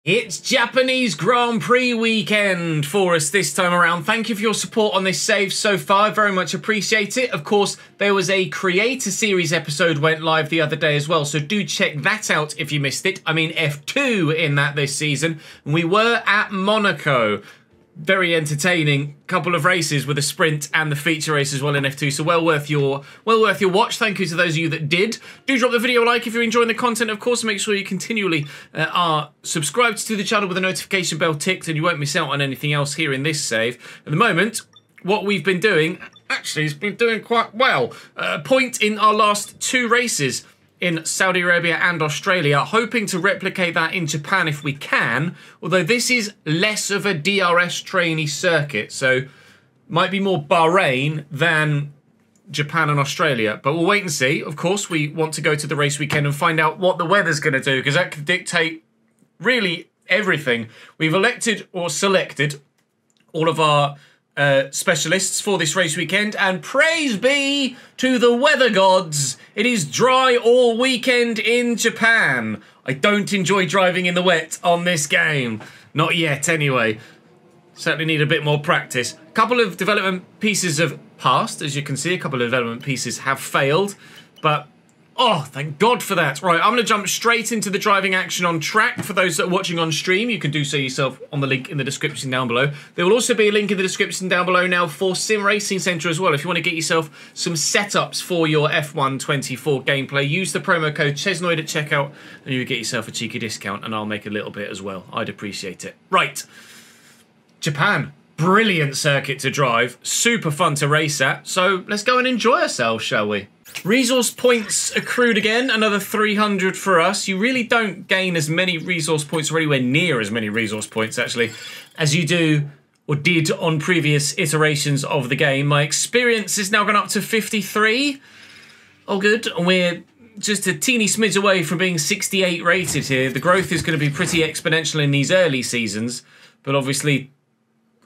It's Japanese Grand Prix weekend for us this time around. Thank you for your support on this save so far. I very much appreciate it. Of course, there was a Creator Series episode went live the other day as well, so do check that out if you missed it. I mean F2 in that this season. We were at Monaco. Very entertaining couple of races with a sprint and the feature race as well in F2, so well worth your watch. Thank you to those of you that did. Do drop the video a like if you're enjoying the content, of course. Make sure you continually are subscribed to the channel with the notification bell ticked, and you won't miss out on anything else here in this save. At the moment, what we've been doing actually has been doing quite well. Point in our last two races in Saudi Arabia and Australia, hoping to replicate that in Japan if we can, although this is less of a DRS trainee circuit, so might be more Bahrain than Japan and Australia, but we'll wait and see. Of course, we want to go to the race weekend and find out what the weather's going to do, because that could dictate really everything. We've elected or selected all of our specialists for this race weekend, and praise be to the weather gods, it is dry all weekend in Japan. I don't enjoy driving in the wet on this game. Not yet, anyway. Certainly need a bit more practice. A couple of development pieces have passed, as you can see. A couple of development pieces have failed, but oh, thank God for that. Right, I'm going to jump straight into the driving action on track. For those that are watching on stream, you can do so yourself on the link in the description down below. There will also be a link in the description down below now for Sim Racing Centre as well. If you want to get yourself some setups for your F1 24 gameplay, use the promo code Chesnoid at checkout and you get yourself a cheeky discount, and I'll make a little bit as well. I'd appreciate it. Right, Japan. Brilliant circuit to drive. Super fun to race at. So let's go and enjoy ourselves, shall we? Resource points accrued again, another 300 for us. You really don't gain as many resource points, or anywhere near as many resource points actually, as you do or did on previous iterations of the game. My experience is now gone up to 53. Oh good, and we're just a teeny smidge away from being 68 rated here. The growth is going to be pretty exponential in these early seasons, but obviously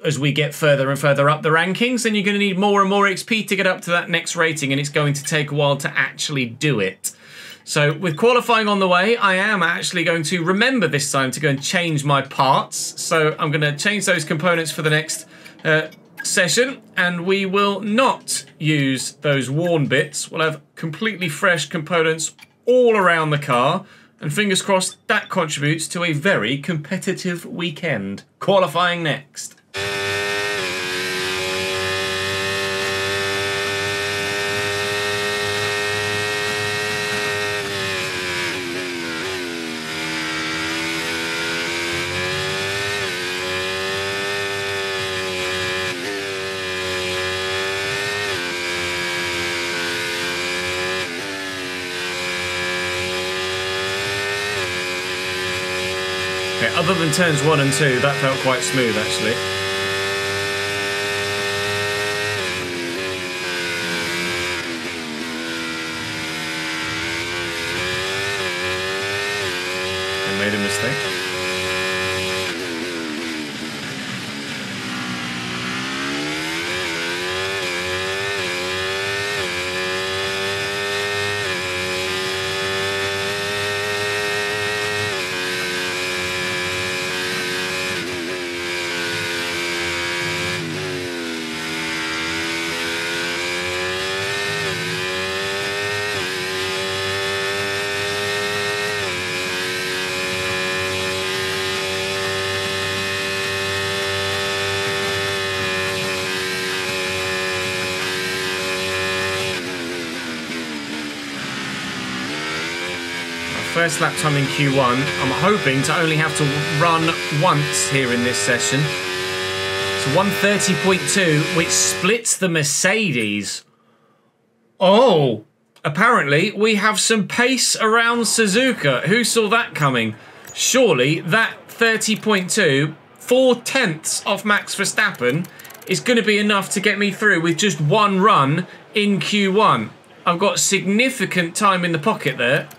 as we get further and further up the rankings, then you're going to need more and more XP to get up to that next rating, and it's going to take a while to actually do it. So with qualifying on the way, I am actually going to remember this time to go and change my parts. So I'm going to change those components for the next session, and we will not use those worn bits. We'll have completely fresh components all around the car, and fingers crossed that contributes to a very competitive weekend. Qualifying next. Other than turns 1 and 2, that felt quite smooth actually. I made a mistake. First lap time in Q1. I'm hoping to only have to run once here in this session. It's 130.2, which splits the Mercedes. Oh, apparently we have some pace around Suzuka. Who saw that coming? Surely that 30.2, 4/10 off Max Verstappen, is going to be enough to get me through with just one run in Q1. I've got significant time in the pocket there.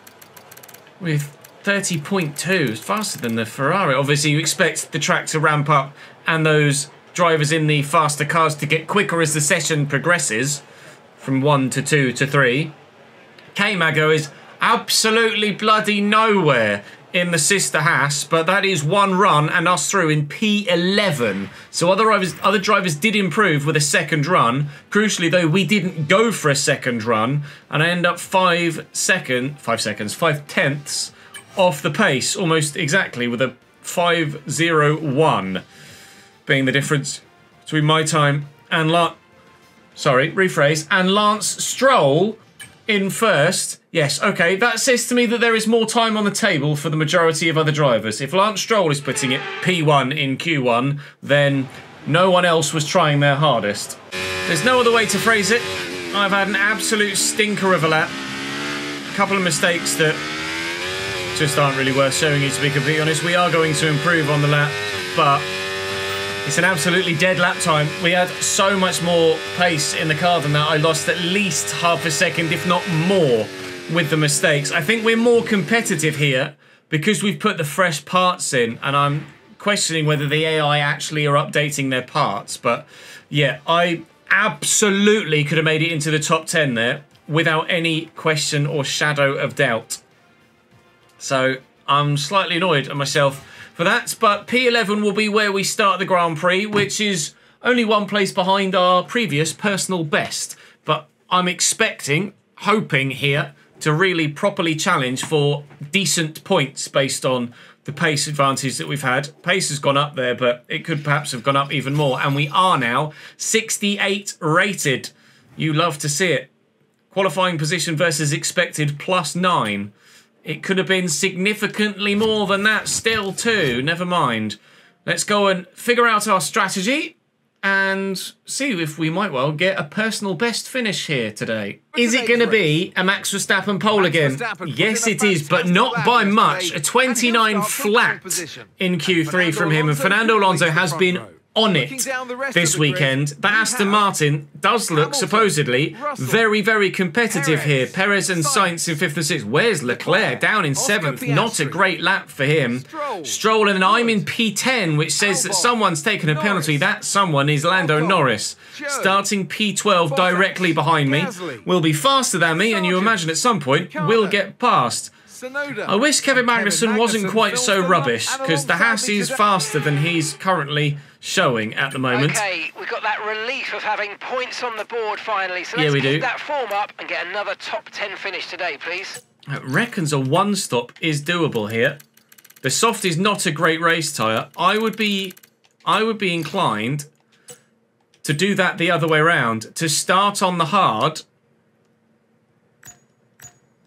With 30.2, it's faster than the Ferrari. Obviously, you expect the track to ramp up and those drivers in the faster cars to get quicker as the session progresses from 1 to 2 to 3. K-Mago is absolutely bloody nowhere in the sister Haas, but that is one run and us through in P11. So other drivers did improve with a second run. Crucially, though, we didn't go for a second run, and I end up 5 tenths off the pace, almost exactly, with a 5:01 being the difference between my time and Lance Stroll in first. Yes, okay, that says to me that there is more time on the table for the majority of other drivers. If Lance Stroll is putting it P1 in Q1, then no one else was trying their hardest. There's no other way to phrase it. I've had an absolute stinker of a lap. A couple of mistakes that just aren't really worth showing you, to be completely honest. We are going to improve on the lap, but it's an absolutely dead lap time. We had so much more pace in the car than that. I lost at least half a second, if not more, with the mistakes. I think we're more competitive here because we've put the fresh parts in, and I'm questioning whether the AI actually are updating their parts. But yeah, I absolutely could have made it into the top 10 there without any question or shadow of doubt. So I'm slightly annoyed at myself for that, but P11 will be where we start the Grand Prix, which is only one place behind our previous personal best. But I'm hoping here, to really properly challenge for decent points based on the pace advantage that we've had. Pace has gone up there, but it could perhaps have gone up even more. And we are now 68 rated. You love to see it. Qualifying position versus expected +9. It could have been significantly more than that still too. Never mind. Let's go and figure out our strategy and see if we might well get a personal best finish here today. Is it going to be a Max Verstappen pole again? Yes, it is, but not by much. A 29 flat in Q3 from him, and Fernando Alonso has been on it this weekend. But Aston Martin does look supposedly very, very competitive here. Perez and Sainz in 5th and 6th. Where's Leclerc? Down in 7th. Not a great lap for him. Stroll, and I'm in P10, which says that someone's taken a penalty. That someone is Lando Norris. Starting P12 directly behind me. Will be faster than me, and you imagine at some point will get past. I wish Kevin Magnussen wasn't quite so rubbish, because the Haas is faster than he's currently showing at the moment. Okay, we've got that relief of having points on the board finally, so let's keep that form up and get another top 10 finish today, please. It reckons a one stop is doable here. The soft is not a great race tyre. I would be inclined to do that the other way around, to start on the hard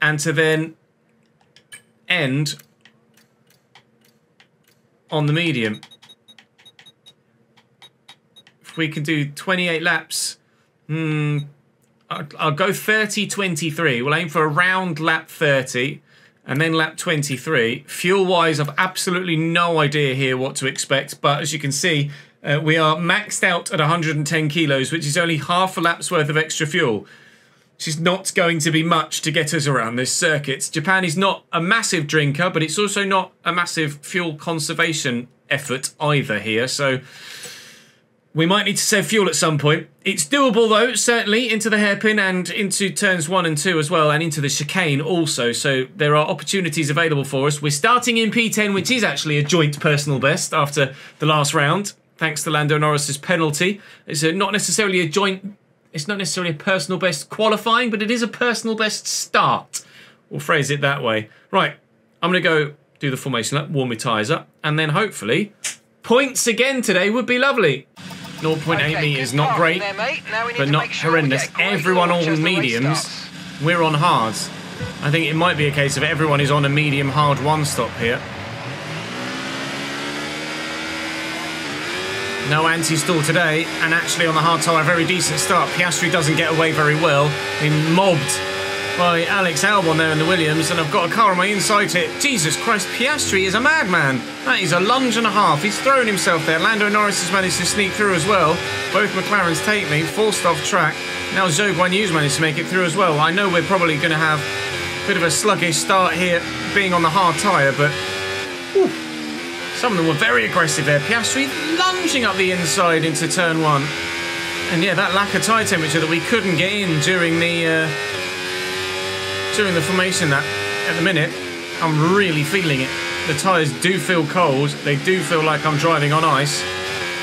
and to then end on the medium. If we can do 28 laps, I'll go 30-23. We'll aim for around lap 30 and then lap 23. Fuel-wise, I've absolutely no idea here what to expect, but as you can see, we are maxed out at 110 kilos, which is only half a lap's worth of extra fuel. Which is not going to be much to get us around this circuit. Japan is not a massive drinker, but it's also not a massive fuel conservation effort either here. So we might need to save fuel at some point. It's doable though, certainly, into the hairpin and into turns 1 and 2 as well, and into the chicane also. So there are opportunities available for us. We're starting in P10, which is actually a joint personal best after the last round, thanks to Lando Norris's penalty. It's not necessarily a joint... It's not necessarily a personal best qualifying, but it is a personal best start. We'll phrase it that way. Right, I'm going to go do the formation lap, warm my tyres up, and then hopefully points again today would be lovely. 0.8 metres, not great, but not horrendous. Everyone on mediums, we're on hards. I think it might be a case of everyone is on a medium hard one stop here. No anti-stall today, and actually on the hard tyre, a very decent start. Piastri doesn't get away very well. Been mobbed by Alex Albon there in the Williams, and I've got a car on my inside here. Jesus Christ, Piastri is a madman. That is a lunge and a half. He's thrown himself there. Lando Norris has managed to sneak through as well. Both McLarens take me, forced off track. Now Zhou Guanyu's managed to make it through as well. I know we're probably going to have a bit of a sluggish start here, being on the hard tyre, but... Whew. Some of them were very aggressive there. Piastri lunging up the inside into turn 1. And yeah, that lack of tyre temperature that we couldn't get in during the formation, that at the minute, I'm really feeling it. The tyres do feel cold. They do feel like I'm driving on ice.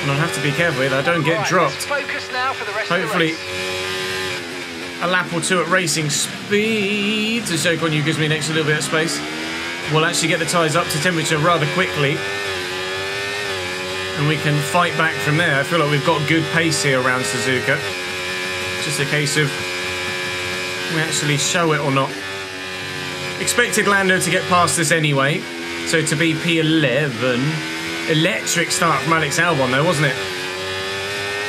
And I'll have to be careful that I don't get dropped. Focus now for the rest Hopefully, of the race. A lap or two at racing speed. So Shogun U gives me an extra little bit of space. We'll actually get the tyres up to temperature rather quickly. And we can fight back from there. I feel like we've got good pace here around Suzuka. Just a case of we actually show it or not. Expected Lando to get past us anyway. So to be P11. Electric start from Alex Albon though, wasn't it?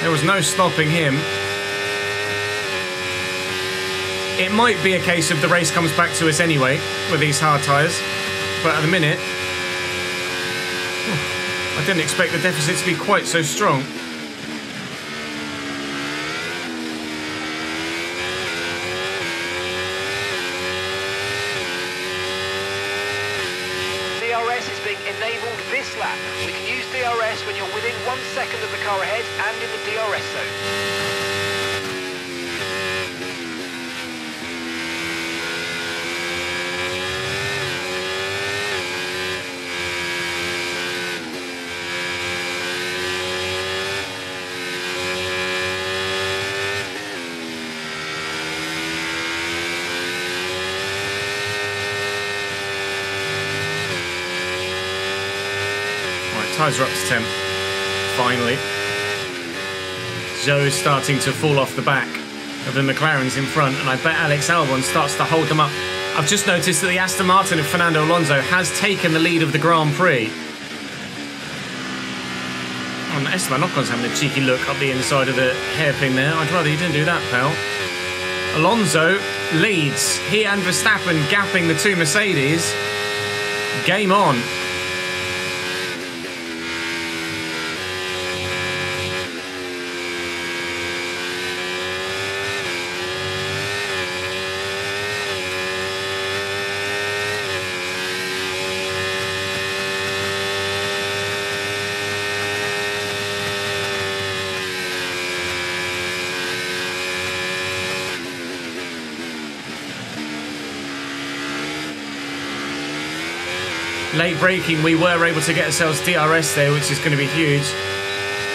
There was no stopping him. It might be a case of the race comes back to us anyway with these hard tyres. But at the minute, I didn't expect the deficit to be quite so strong. DRS is being enabled this lap. We can use DRS when you're within 1 second of the car ahead and in the DRS zone. Tyres are up to 10. Finally. Zhou's starting to fall off the back of the McLarens in front, and I bet Alex Albon starts to hold them up. I've just noticed that the Aston Martin of Fernando Alonso has taken the lead of the Grand Prix. And Esteban Ocon's having a cheeky look up the inside of the hairpin there. I'd rather you didn't do that, pal. Alonso leads. He and Verstappen gapping the two Mercedes. Game on. Late braking, we were able to get ourselves DRS there, which is going to be huge.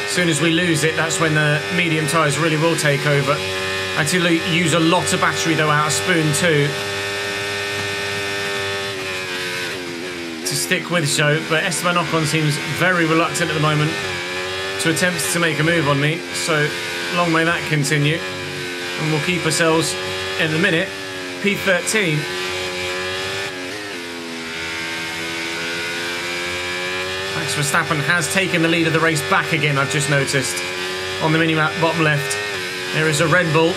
As soon as we lose it, that's when the medium tyres really will take over. I had to use a lot of battery though out of Spoon 2 to stick with Zhou, but Esteban Ocon seems very reluctant at the moment to attempt to make a move on me, so long may that continue. And we'll keep ourselves, in a minute, P13. Max Verstappen has taken the lead of the race back again, I've just noticed. On the minimap bottom left, there is a Red Bull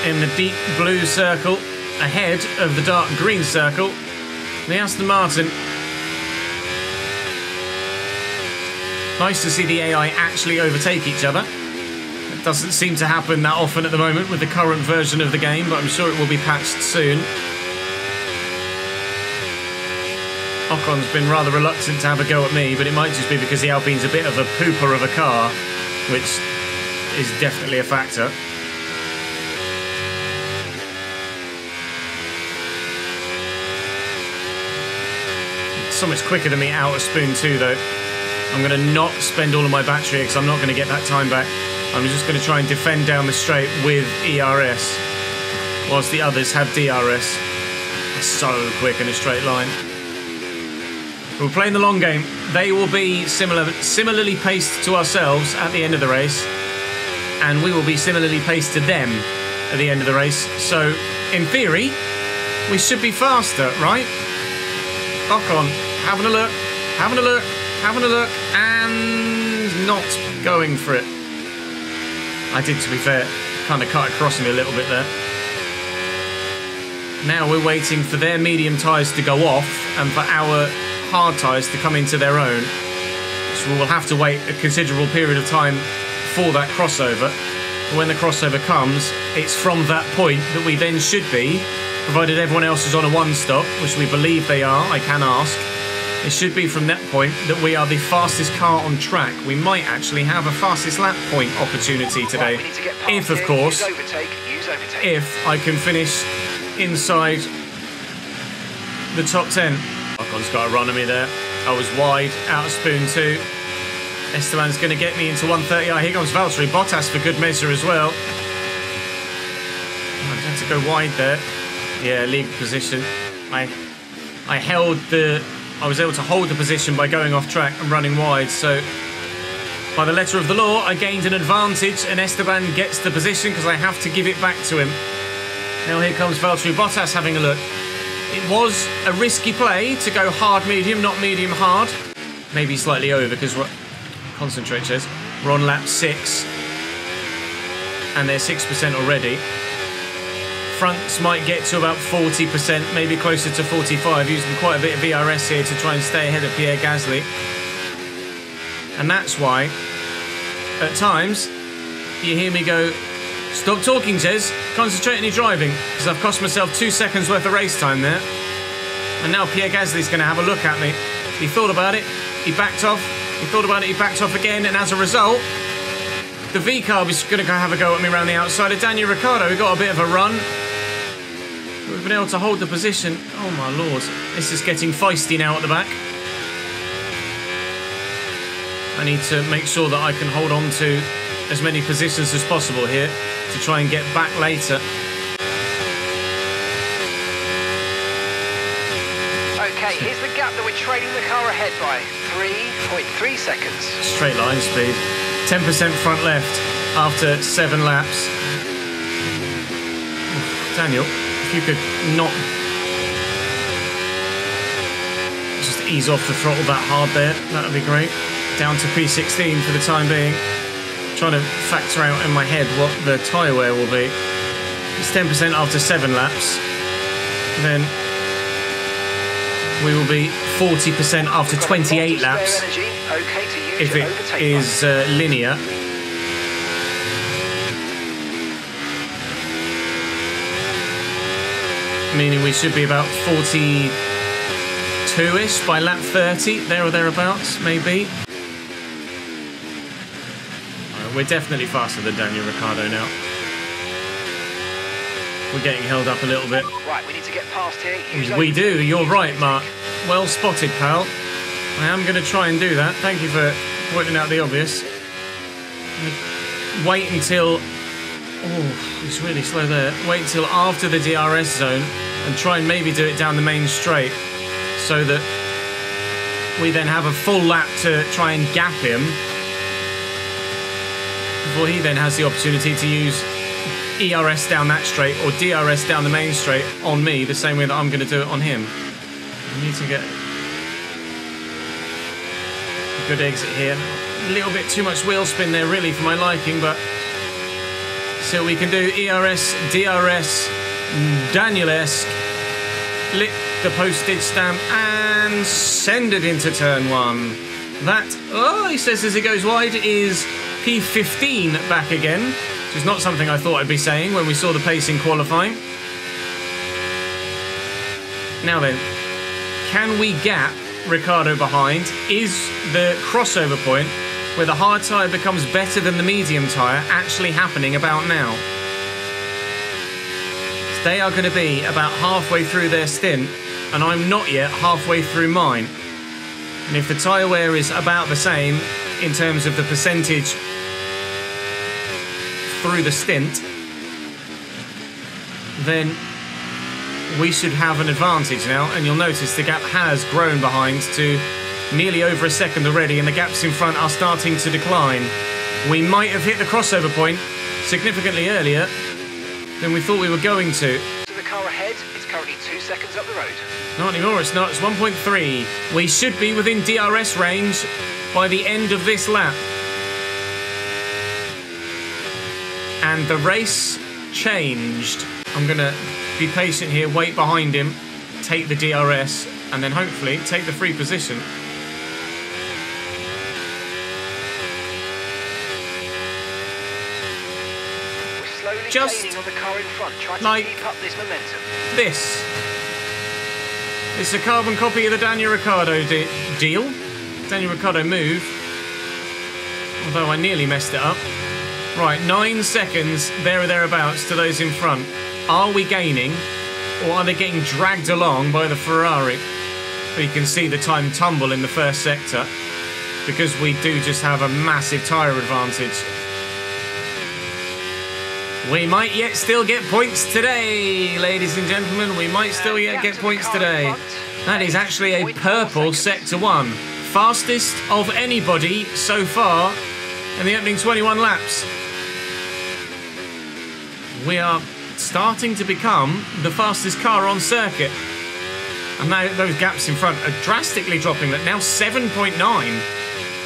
in the deep blue circle, ahead of the dark green circle. The Aston Martin. Nice to see the AI actually overtake each other. It doesn't seem to happen that often at the moment with the current version of the game, but I'm sure it will be patched soon. Ocon's been rather reluctant to have a go at me, but it might just be because the Alpine's a bit of a pooper of a car, which is definitely a factor. It's so much quicker than me out of Spoon 2 though. I'm going to not spend all of my battery because I'm not going to get that time back. I'm just going to try and defend down the straight with ERS, whilst the others have DRS. It's so quick in a straight line. We're playing the long game. They will be similarly paced to ourselves at the end of the race, and we will be similarly paced to them at the end of the race. So, in theory, we should be faster, right? Ocon, having a look, having a look, having a look, and not going for it. I did, to be fair, kind of cut across me a little bit there. Now we're waiting for their medium tyres to go off and for our hard tyres to come into their own, so we will have to wait a considerable period of time for that crossover. But when the crossover comes, it's from that point that we then should be, provided everyone else is on a one-stop, which we believe they are, I can ask. It should be from that point that we are the fastest car on track. We might actually have a fastest lap point opportunity today. If, of course, if I can finish inside the top 10. Ocon's got a run at me there. I was wide, out of spoon 2. Esteban's going to get me into 130. Here comes Valtteri Bottas for good measure as well. I had to go wide there. Yeah, lead position. I was able to hold the position by going off track and running wide. So by the letter of the law, I gained an advantage, and Esteban gets the position because I have to give it back to him. Now here comes Valtteri Bottas having a look. It was a risky play to go hard medium, not medium hard. Maybe slightly over because concentrate, Ches. We're on lap 6 and they're 6% already. Fronts might get to about 40%, maybe closer to 45, using quite a bit of VRS here to try and stay ahead of Pierre Gasly. And that's why, at times, you hear me go, stop talking, Ches, concentrate on your driving, because I've cost myself 2 seconds worth of race time there. And now Pierre Gasly's going to have a look at me. He thought about it, he backed off, he thought about it, he backed off again, and as a result, the V-Carb is going to have a go at me around the outside of Daniel Ricciardo. We got a bit of a run. We've been able to hold the position. Oh my lord, this is getting feisty now at the back. I need to make sure that I can hold on to as many positions as possible here to try and get back later. Okay, here's the gap that we're trailing the car ahead by. 3.3 seconds. Straight line speed. 10% front left after 7 laps. Daniel, if you could not just ease off the throttle that hard there, that would be great. Down to P16 for the time being. Trying to factor out in my head what the tyre wear will be. It's 10% after 7 laps. Then we will be 40% after 28 laps. If it is linear. Meaning we should be about 42-ish by lap 30, there or thereabouts, maybe. We're definitely faster than Daniel Ricciardo now. We're getting held up a little bit. Right, we need to get past here. We do, you're right, Mark. Well spotted, pal. I am going to try and do that. Thank you for pointing out the obvious. Wait until... Oh, it's really slow there. Wait until after the DRS zone and try and maybe do it down the main straight so that we then have a full lap to try and gap him before he then has the opportunity to use ERS down that straight or DRS down the main straight on me the same way that I'm going to do it on him. I need to get a good exit here. A little bit too much wheel spin there really for my liking, but so we can do ERS, DRS, Daniel-esque, lick the postage stamp and send it into turn 1. That, oh, he says as it goes wide, is P15 back again, which is not something I thought I'd be saying when we saw the pace in qualifying. Now then, can we gap Ricciardo behind? Is the crossover point where the hard tyre becomes better than the medium tyre actually happening about now? So they are going to be about halfway through their stint, and I'm not yet halfway through mine. And if the tyre wear is about the same in terms of the percentage through the stint, then we should have an advantage now. And you'll notice the gap has grown behind to nearly over a second already, and the gaps in front are starting to decline. We might have hit the crossover point significantly earlier than we thought we were going to. The car ahead is currently 2 seconds up the road. Not anymore, it's not, it's 1.3. We should be within DRS range by the end of this lap. And the race changed. I'm going to be patient here, wait behind him, take the DRS, and then hopefully take the free position. We're slowly just gaining on the car in front, trying like to keep up this momentum. This. It's a carbon copy of the Daniel Ricciardo deal. Daniel Ricciardo move. Although I nearly messed it up. Right, 9 seconds there or thereabouts to those in front. Are we gaining, or are they getting dragged along by the Ferrari? You can see the time tumble in the first sector because we do just have a massive tyre advantage. We might yet still get points today, ladies and gentlemen. We might still yet get points today. That is actually a purple Sector 1. Fastest of anybody so far in the opening 21 laps. We are starting to become the fastest car on circuit. And now those gaps in front are drastically dropping. Now 7.9.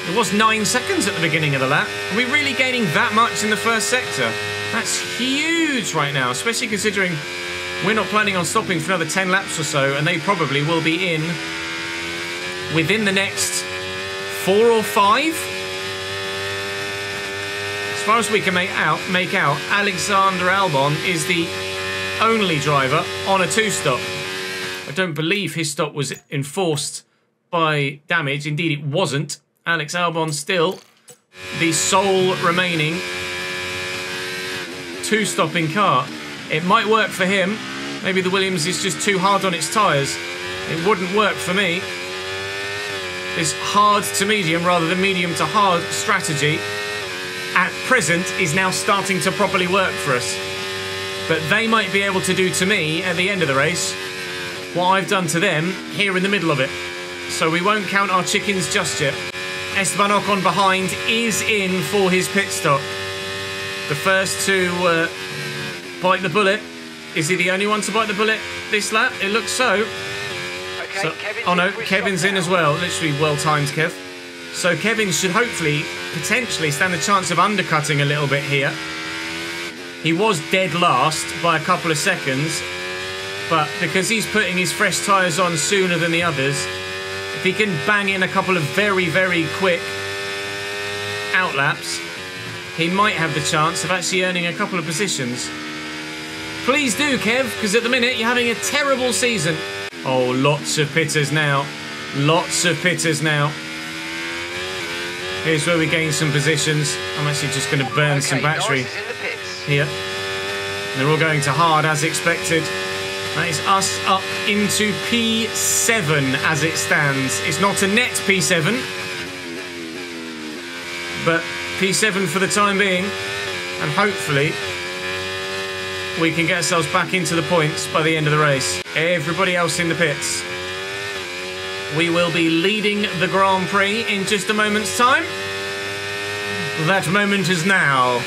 It was 9 seconds at the beginning of the lap. Are we really gaining that much in the first sector? That's huge right now, especially considering we're not planning on stopping for another 10 laps or so, and they probably will be in within the next 4 or 5. As far as we can make out, Alexander Albon is the only driver on a 2-stop. I don't believe his stop was enforced by damage. Indeed, it wasn't. Alex Albon still the sole remaining 2-stopping car. It might work for him. Maybe the Williams is just too hard on its tyres. It wouldn't work for me. This hard to medium rather than medium to hard strategy at present is now starting to properly work for us. But they might be able to do to me at the end of the race what I've done to them here in the middle of it. So we won't count our chickens just yet. Esteban Ocon behind is in for his pit stop. The first to bite the bullet. Is he the only one to bite the bullet this lap? It looks so. Okay, So, oh no, Kevin's in as well. Literally well timed, Kev. So Kevin should hopefully, potentially stand a chance of undercutting a little bit here. He was dead last by a couple of seconds, but because he's putting his fresh tyres on sooner than the others, if he can bang in a couple of very, very quick outlaps, he might have the chance of actually earning a couple of positions. Please do, Kev, because at the minute you're having a terrible season. Oh, lots of pitters now. Lots of pitters now. Here's where we gain some positions. I'm actually just going to burn some battery here. They're all going to hard as expected. That is us up into P7 as it stands. It's not a net P7, but P7 for the time being, and hopefully we can get ourselves back into the points by the end of the race. Everybody else in the pits. We will be leading the Grand Prix in just a moment's time. That moment is now.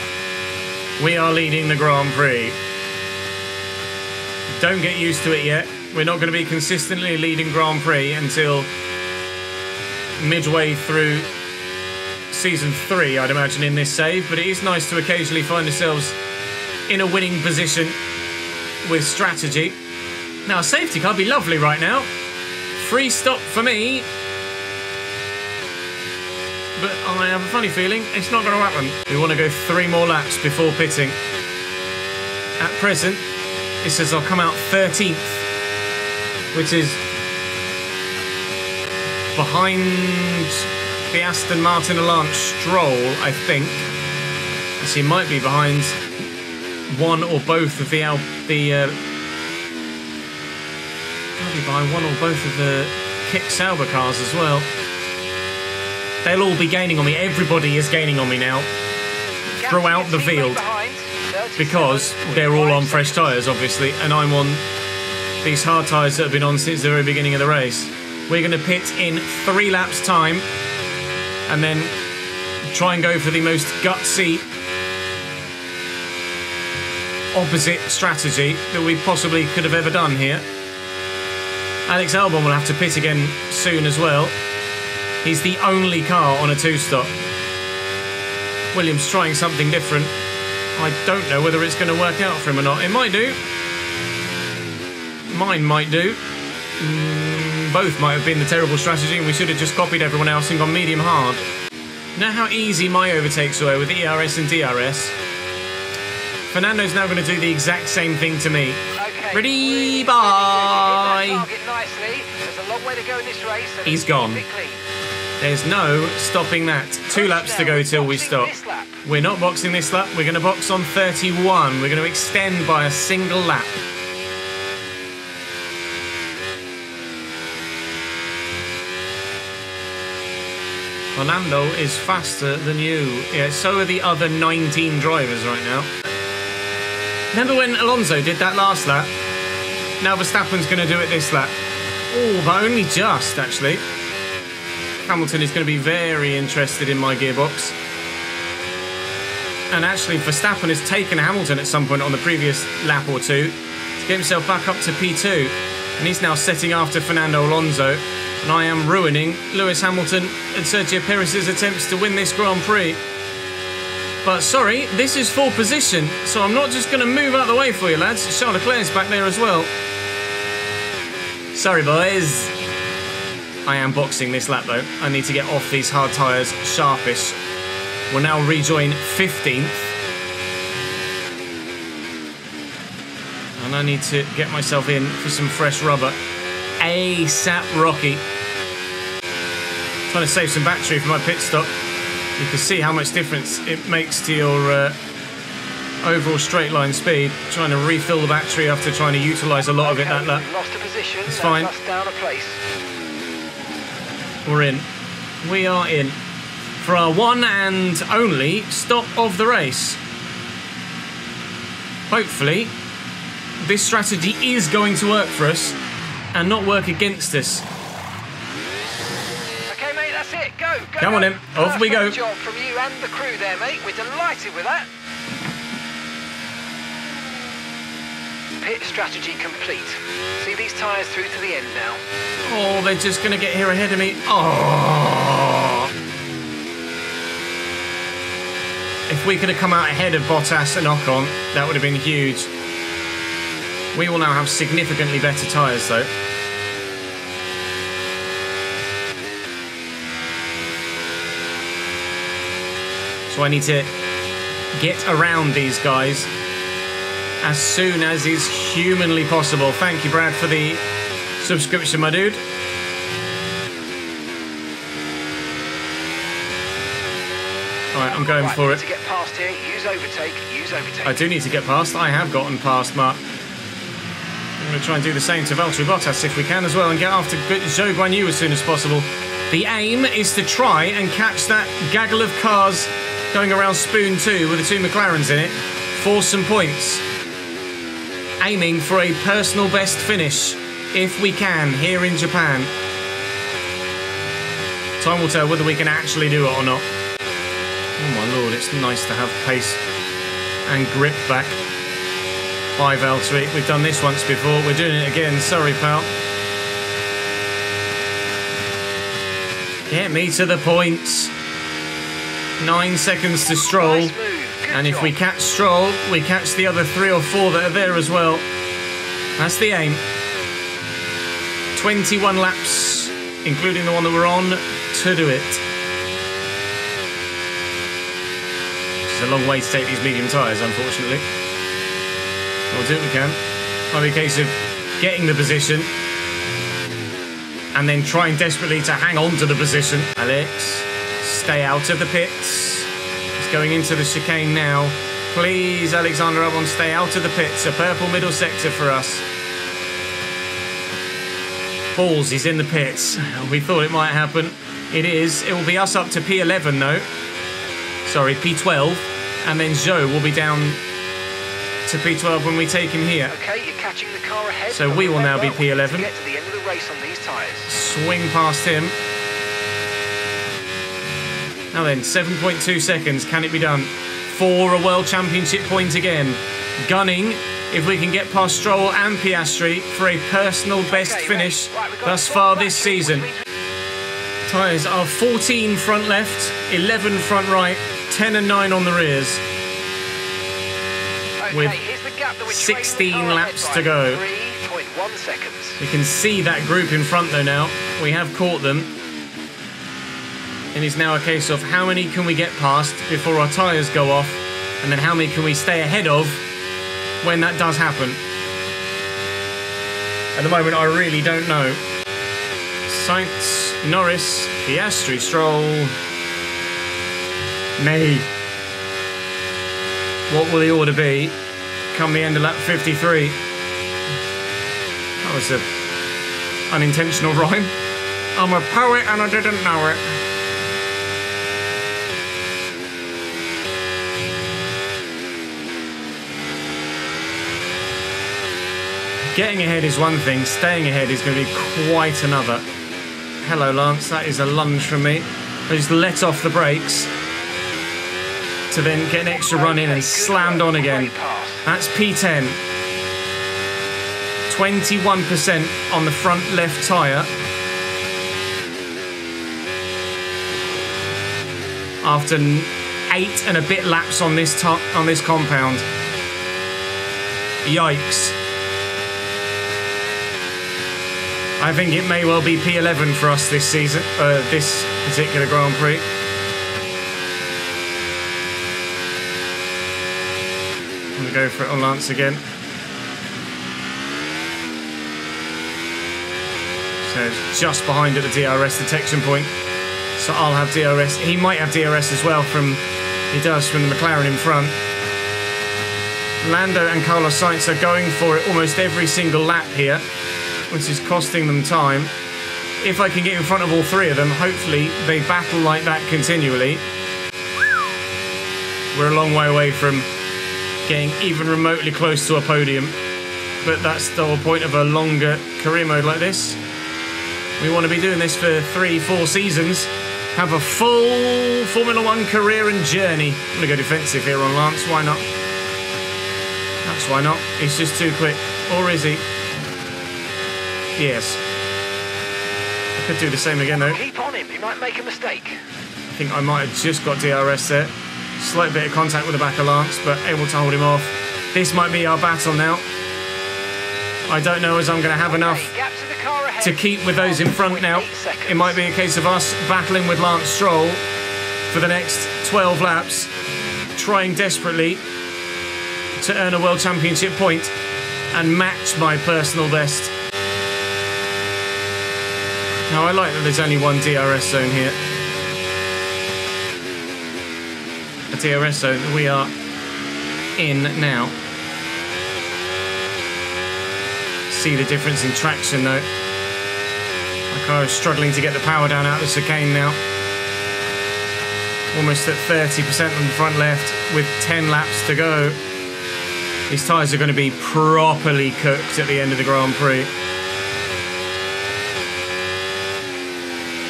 We are leading the Grand Prix. Don't get used to it yet. We're not going to be consistently leading Grand Prix until midway through Season 3, I'd imagine, in this save. But it is nice to occasionally find ourselves in a winning position with strategy. Now, a safety car would be lovely right now. Free stop for me. But I have a funny feeling it's not going to happen. We want to go 3 more laps before pitting. At present, it says I'll come out 13th, which is behind the Aston Martin Alliance Stroll, I think. Actually, might be behind one or both of the might be behind one or both of the Kick Sauber cars as well. They'll all be gaining on me. Everybody is gaining on me now throughout the field because they're all on fresh tyres, obviously, and I'm on these hard tyres that have been on since the very beginning of the race. We're going to pit in 3 laps' time and then try and go for the most gutsy opposite strategy that we possibly could have ever done here. Alex Albon will have to pit again soon as well. He's the only car on a 2-stop. Williams trying something different. I don't know whether it's going to work out for him or not. It might do. Mine might do. Both might have been the terrible strategy and we should have just copied everyone else and gone medium hard. Know how easy my overtakes were with ERS and DRS? Fernando's now going to do the exact same thing to me. Okay. Ready, bye! He's gone. There's no stopping that. 2 laps to go till we stop. We're not boxing this lap. We're going to box on 31. We're going to extend by a single lap. Fernando is faster than you. Yeah, so are the other 19 drivers right now. Remember when Alonso did that last lap? Now Verstappen's going to do it this lap. Oh, but only just, actually. Hamilton is going to be very interested in my gearbox. And actually, Verstappen has taken Hamilton at some point on the previous lap or two to get himself back up to P2. And he's now setting after Fernando Alonso. And I am ruining Lewis Hamilton and Sergio Perez's attempts to win this Grand Prix. But sorry, this is full position, so I'm not just going to move out of the way for you, lads. Charles Leclerc's back there as well. Sorry, boys. I am boxing this lap, though. I need to get off these hard tyres sharpish. We'll now rejoin 15th. And I need to get myself in for some fresh rubber. ASAP Rocky. Trying to save some battery for my pit stop. You can see how much difference it makes to your overall straight line speed. Trying to refill the battery after trying to utilise a lot of it that lap. Lost a position. It's fine. Lost down a place. We're in. We are in for our one and only stop of the race. Hopefully, this strategy is going to work for us and not work against us. Okay, mate, that's it. Go, go. Come on, then. Off we go. Perfect job from you and the crew there, mate. We're delighted with that. Pit strategy complete. See these tyres through to the end now. Oh, they're just going to get here ahead of me. Oh. If we could have come out ahead of Bottas and Ocon, that would have been huge. We will now have significantly better tyres, though. So I need to get around these guys as soon as is humanly possible. Thank you, Brad, for the subscription, my dude. Alright, I'm going for it. To get past here, use overtake, use overtake. I do need to get past. I have gotten past, Mark. I'm going to try and do the same to Valtteri Bottas if we can as well and get after Zhou Guan Yu as soon as possible. The aim is to try and catch that gaggle of cars going around Spoon 2 with the two McLarens in it for some points. Aiming for a personal best finish, if we can, here in Japan. Time will tell whether we can actually do it or not. Oh my lord, it's nice to have pace and grip back. Bye, Valtteri. We've done this once before. We're doing it again. Sorry, pal. Get me to the points. 9 seconds to Stroll. Nice move. And if we catch Stroll, we catch the other 3 or 4 that are there as well. That's the aim. 21 laps, including the one that we're on, to do it. It's a long way to take these medium tyres, unfortunately. We'll do what we can. Might be a case of getting the position and then trying desperately to hang on to the position. Alex, stay out of the pits. He's going into the chicane now. Please, Alexander Albon, stay out of the pits. A purple middle sector for us. Balls, he's in the pits. We thought it might happen. It is. It will be us up to P11 though. Sorry, P12. And then Zhou will be down to P12 when we take him here. Okay, you're catching the car ahead. So we will now be P11. Get to the end of the race on these tyres. Swing past him. Now then, 7.2 seconds. Can it be done? For a World Championship point again. Gunning if we can get past Stroll and Piastri for a personal best finish thus far this season. Tyres are 14 front left, 11 front right, 10 and 9 on the rears. With 16 laps to go. 3.1 seconds. We can see that group in front though now. We have caught them. It is now a case of how many can we get past before our tyres go off, and then how many can we stay ahead of when that does happen. At the moment, I really don't know. Sainz, Norris, Piastri, Stroll, May. What will the order be come the end of lap 53? That was an unintentional rhyme. I'm a poet and I didn't know it. Getting ahead is one thing, staying ahead is going to be quite another. Hello, Lance, that is a lunge from me. I just let off the brakes to then get an extra run in and slammed on again. That's P10. 21% on the front left tyre. After 8 and a bit laps on this compound. Yikes. I think it may well be P11 for us this season, this particular Grand Prix. I'm going to go for it on Lance again. So just behind at the DRS detection point. So I'll have DRS. He might have DRS as well he does from the McLaren in front. Lando and Carlos Sainz are going for it almost every single lap here, which is costing them time. If I can get in front of all three of them, hopefully they battle like that continually. We're a long way away from getting even remotely close to a podium, but that's the whole point of a longer career mode like this. We want to be doing this for 3-4 seasons, have a full Formula 1 career and journey. I'm going to go defensive here on Lance, why not? That's why not, he's just too quick. Or is he? Yes. I could do the same again though. Keep on him, he might make a mistake. I think I might have just got DRS there. Slight bit of contact with the back of Lance, but able to hold him off. This might be our battle now. I don't know as I'm going to have enough to keep with those in front now. It might be a case of us battling with Lance Stroll for the next 12 laps, trying desperately to earn a World Championship point and match my personal best. Now, I like that there's only one DRS zone here. A DRS zone that we are in now. See the difference in traction though. My car is struggling to get the power down out of the chicane now. Almost at 30% on the front left with 10 laps to go. These tyres are going to be properly cooked at the end of the Grand Prix.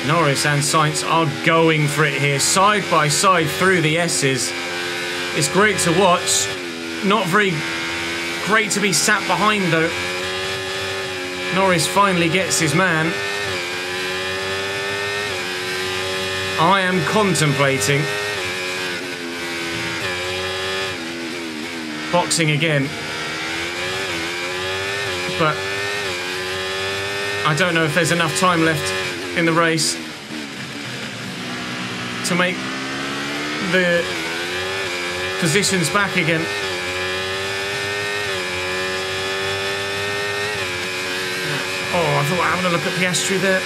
Norris and Sainz are going for it here, side by side through the S's. It's great to watch. Not very great to be sat behind though. Norris finally gets his man. I am contemplating boxing again, but I don't know if there's enough time left in the race to make the positions back again. Oh, I thought having a look at Piastri there.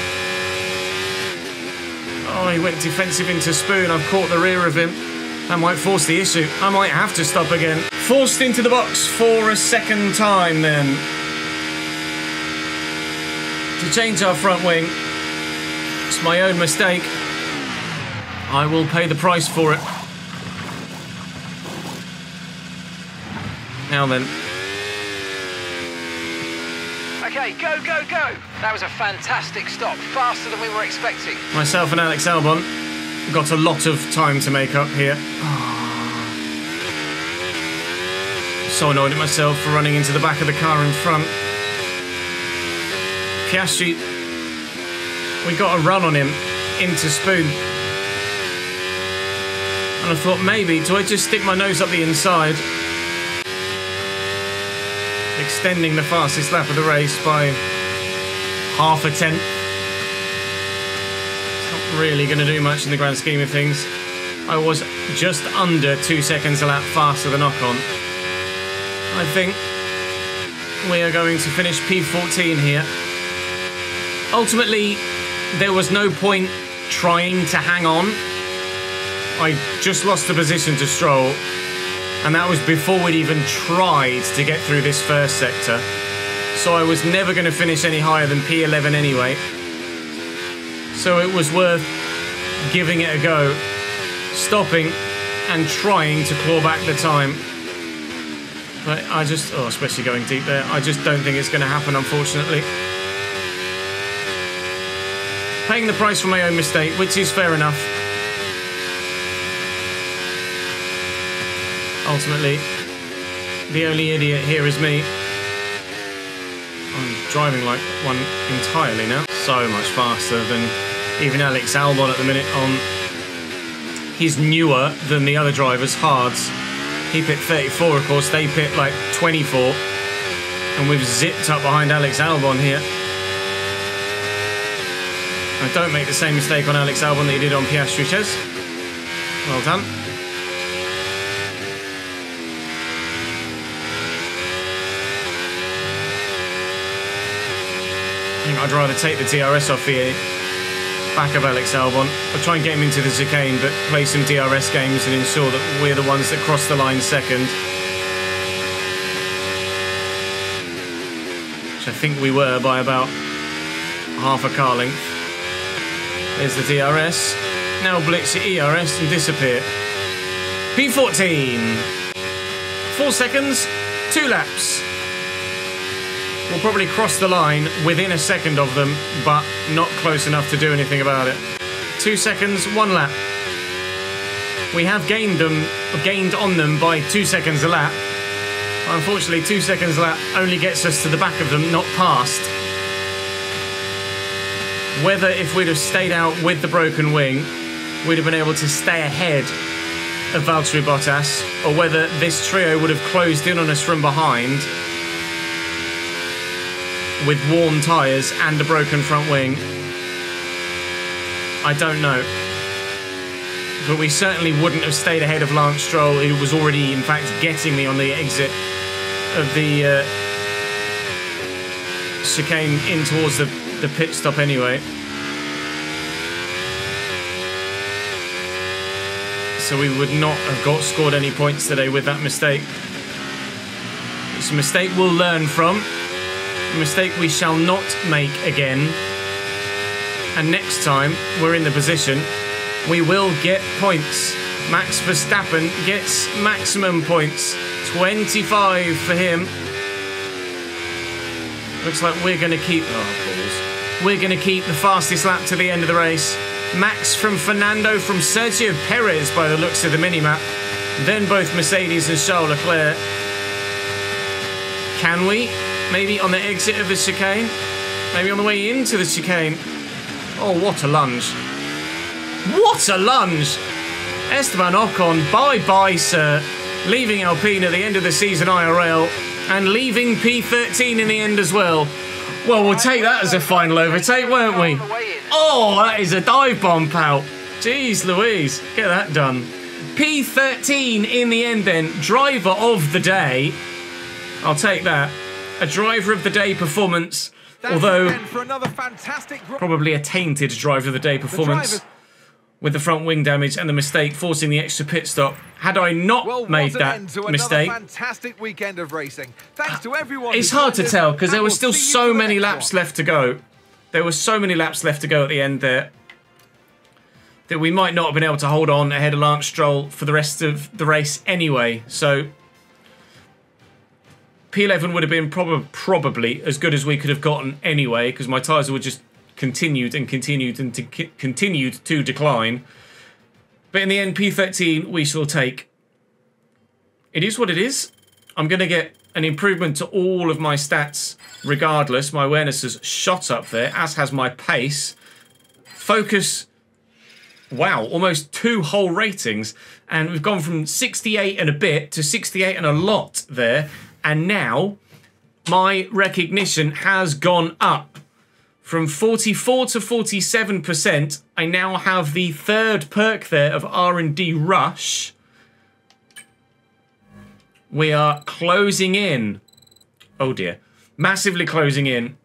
Oh, he went defensive into Spoon. I've caught the rear of him. That might force the issue. I might have to stop again. Forced into the box for a second time then. To change our front wing. It's my own mistake. I will pay the price for it. Now then. Okay, go, go, go! That was a fantastic stop, faster than we were expecting. Myself and Alex Albon got a lot of time to make up here. So annoyed at myself for running into the back of the car in front. Piastri, we got a run on him into Spoon. And I thought, maybe, do I just stick my nose up the inside? Extending the fastest lap of the race by half a tenth. It's not really going to do much in the grand scheme of things. I was just under 2 seconds a lap faster than Ocon. I think we are going to finish P14 here. Ultimately, there was no point trying to hang on. I just lost the position to Stroll. And that was before we'd even tried to get through this first sector. So I was never going to finish any higher than P11 anyway. So it was worth giving it a go, stopping and trying to claw back the time. But I just, oh, especially going deep there, I just don't think it's going to happen, unfortunately. Paying the price for my own mistake, which is fair enough. Ultimately, the only idiot here is me. I'm driving like one entirely now. So much faster than even Alex Albon at the minute on... He's newer than the other drivers, Hards. He pit 34, of course, they pit like 24. And we've zipped up behind Alex Albon here. And don't make the same mistake on Alex Albon that you did on Piastri, Ches. Well done. I think I'd rather take the DRS off the back of Alex Albon. I'll try and get him into the chicane, but play some DRS games and ensure that we're the ones that cross the line second. Which I think we were by about half a car length. There's the DRS. Now blitz your ERS and disappear. P14. 4 seconds, 2 laps. We'll probably cross the line within a second of them, but not close enough to do anything about it. 2 seconds, 1 lap. We have gained on them by 2 seconds a lap. Unfortunately, 2 seconds a lap only gets us to the back of them, not past. Whether if we'd have stayed out with the broken wing, we'd have been able to stay ahead of Valtteri Bottas, or whether this trio would have closed in on us from behind with worn tyres and a broken front wing, I don't know. But we certainly wouldn't have stayed ahead of Lance Stroll, who was already, in fact, getting me on the exit of the chicane in towards the pit stop anyway. So we would not have scored any points today with that mistake. It's a mistake we'll learn from. A mistake we shall not make again. And next time we're in the position, we will get points. Max Verstappen gets maximum points. 25 for him. Looks like we're going to keep... Oh, balls. We're going to keep the fastest lap to the end of the race. Max from Fernando, from Sergio Perez by the looks of the minimap. Then both Mercedes and Charles Leclerc. Can we? Maybe on the exit of the chicane? Maybe on the way into the chicane? Oh, what a lunge. What a lunge! Esteban Ocon, bye-bye, sir. Leaving Alpine at the end of the season IRL. And leaving P13 in the end as well. Well, we'll take that as a final overtake, won't we? Oh, that is a dive bomb, pal. Jeez Louise, get that done. P13 in the end then. Driver of the day. I'll take that. A driver of the day performance. Although, probably a tainted driver of the day performance. With the front wing damage and the mistake forcing the extra pit stop. Had I not made that mistake, fantastic weekend of racing. Thanks to everyone. It's hard to tell because there were still so many laps left to go. There were so many laps left to go at the end there that we might not have been able to hold on ahead of Lance Stroll for the rest of the race anyway. So P11 would have been probably as good as we could have gotten anyway, because my tyres would just continued to decline. But in the end, P13 we shall take. It is what it is. I'm going to get an improvement to all of my stats regardless. My awareness has shot up there, as has my pace. Focus, wow, almost 2 whole ratings. And we've gone from 68 and a bit to 68 and a lot there. And now my recognition has gone up. From 44 to 47%, I now have the 3rd perk there of R&D Rush. We are closing in. Oh dear. Massively closing in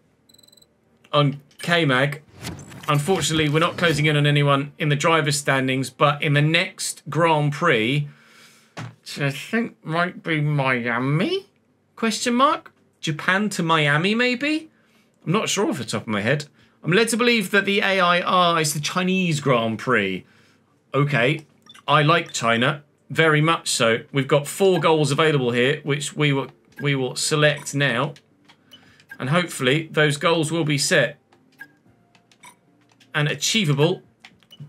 on K-Mag. Unfortunately, we're not closing in on anyone in the driver's standings, but in the next Grand Prix, which I think might be Miami? Question mark? Japan to Miami, maybe? I'm not sure off the top of my head. I'm led to believe that the AIR is the Chinese Grand Prix. Okay, I like China. Very much so. We've got 4 goals available here, which we will select now. And hopefully those goals will be set. And achievable,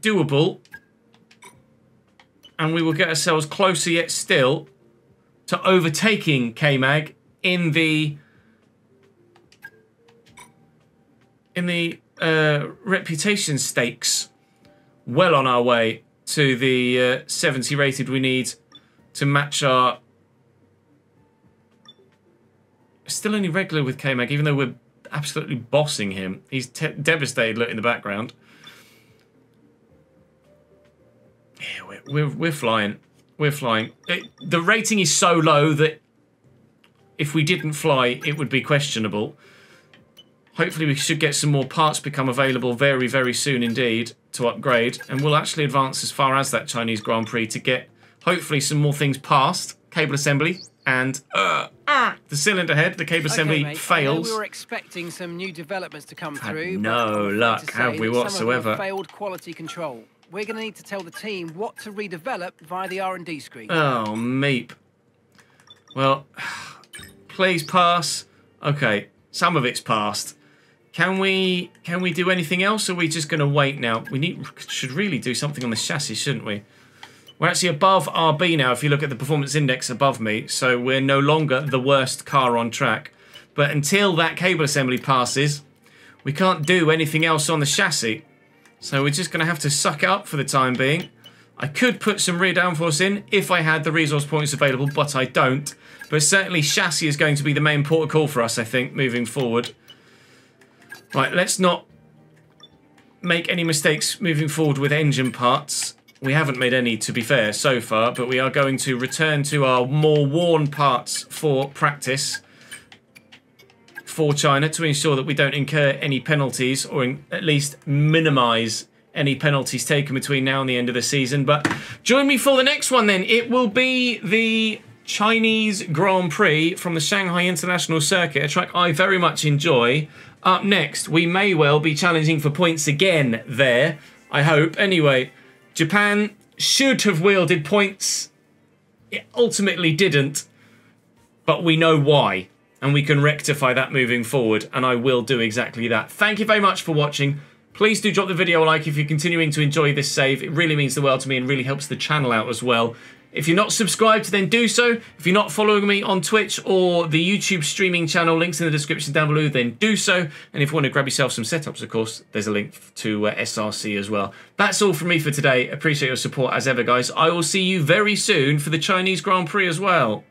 doable. And we will get ourselves closer yet still to overtaking K-Mag in the reputation stakes. Well on our way to the 70 rated we need to match our... Still only regular with K-Mag, even though we're absolutely bossing him. He's devastated, look in the background. Yeah, we're flying. We're flying. The rating is so low that if we didn't fly, it would be questionable. Hopefully we should get some more parts become available very, very soon indeed to upgrade. And we'll actually advance as far as that Chinese Grand Prix to get, hopefully, some more things past. Cable assembly and the cylinder head. The cable assembly mate, fails. we were expecting some new developments to come through. No luck, have we, whatsoever? Failed quality control. We're going to need to tell the team what to redevelop via the R&D screen. Oh, meep. Well, please pass. Okay, some of it's passed. Can we do anything else, or are we just going to wait now? Should really do something on the chassis, shouldn't we? We're actually above RB now, if you look at the performance index above me, so we're no longer the worst car on track. But until that cable assembly passes, we can't do anything else on the chassis. So we're just going to have to suck it up for the time being. I could put some rear downforce in if I had the resource points available, but I don't. But certainly chassis is going to be the main port of call for us, I think, moving forward. Right, let's not make any mistakes moving forward with engine parts. We haven't made any, to be fair, so far, but we are going to return to our more worn parts for practice for China to ensure that we don't incur any penalties, or at least minimise any penalties taken between now and the end of the season. But join me for the next one then. It will be the Chinese Grand Prix from the Shanghai International Circuit, a track I very much enjoy. Up next, we may well be challenging for points again there, I hope. Anyway, Japan should have wielded points. It ultimately didn't, but we know why, and we can rectify that moving forward, and I will do exactly that. Thank you very much for watching. Please do drop the video a like if you're continuing to enjoy this save. It really means the world to me and really helps the channel out as well. If you're not subscribed, then do so. If you're not following me on Twitch or the YouTube streaming channel, links in the description down below, then do so. And if you want to grab yourself some setups, of course, there's a link to SRC as well. That's all from me for today. Appreciate your support as ever, guys. I will see you very soon for the Chinese Grand Prix as well.